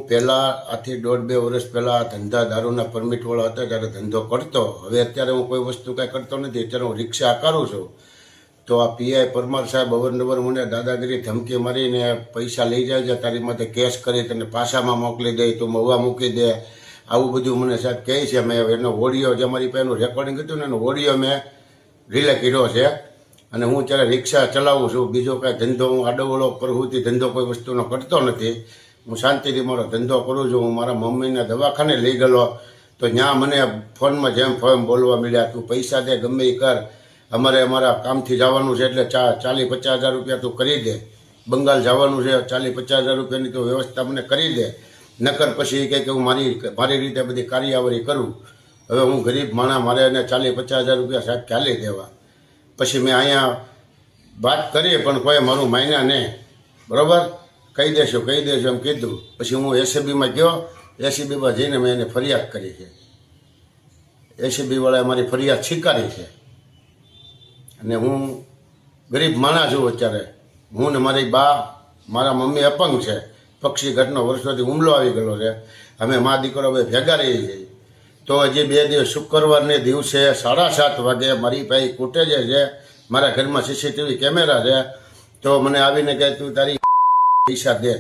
પહેલાં આથી 1.5-2 વર્ષ પહેલાં ધંધા દારૂના પરમિટવાળો હતો ત્યારે ધંધો કરતો. હવે અત્યારે હું કોઈ વસ્તુ કાંઈ કરતો નથી. અત્યારે હું રિક્ષા આકારું છું. તો આ પીઆઈ પરમાર સાહેબ અવારનવાર મને દાદાગીરી ધમકી મારીને પૈસા લઈ જાય છે, તારી માથે કેસ કરી તને પાસામાં મોકલી દે, તું મહુવા મૂકી દે, આવું બધું મને સાહેબ કહે છે. મેં એનો ઓડિયો જે મારી પાસે એનું રેકોર્ડિંગ હતું ને એનો ઓડિયો મેં રિલે કર્યો છે. અને હું ત્યારે રિક્ષા ચલાવું છું. બીજો કાંઈ ધંધો હું આડોવળો પ્રવૃત્તિ ધંધો કોઈ વસ્તુનો કરતો નથી. હું શાંતિથી મારો ધંધો કરું છું. હું મારા મમ્મીને દવાખાને લઈ ગયેલો તો ત્યાં મને ફોનમાં જેમ ફોન બોલવા મળ્યા, તું પૈસા દે, ગમે એ કર, અમારા કામથી જવાનું છે એટલે 40-50 હજાર રૂપિયા તું કરી દે, બંગાળ જવાનું છે 40-50 હજાર રૂપિયાની તો વ્યવસ્થા મને કરી દે, નકર પછી એ કહે કે હું મારી રીતે બધી કાર્યવાહી કરું. હવે હું ગરીબ માણસ, મારે એને 40-50 હજાર રૂપિયા સાહેબ ચાલી દેવા. પછી મેં અહીંયા વાત કરી પણ કોઈ મારું માન્યા નહીં. બરાબર, કહી દેશું એમ કીધું. પછી હું એસીબીમાં ગયો. એસીબીમાં જઈને મેં એને ફરિયાદ કરી છે. એસીબીવાળાએ મારી ફરિયાદ સ્વીકારી છે. અને હું ગરીબ માણસ છું અત્યારે. હું ને મારી બા, મારા મમ્મી અપંગ છે. પક્ષી ઘટનો વર્ષોથી હુમલો આવી ગયેલો છે. અમે મા દીકરો હવે ભેગા રહી છીએ. તો હજી 2 દિવસ શુક્રવારને દિવસે 7:30 વાગે મારી પાસે ફૂટેજ છે. મારા ઘરમાં સીસીટીવી કેમેરા છે. તો મને આવીને કહે તું તારી પૈસા દે.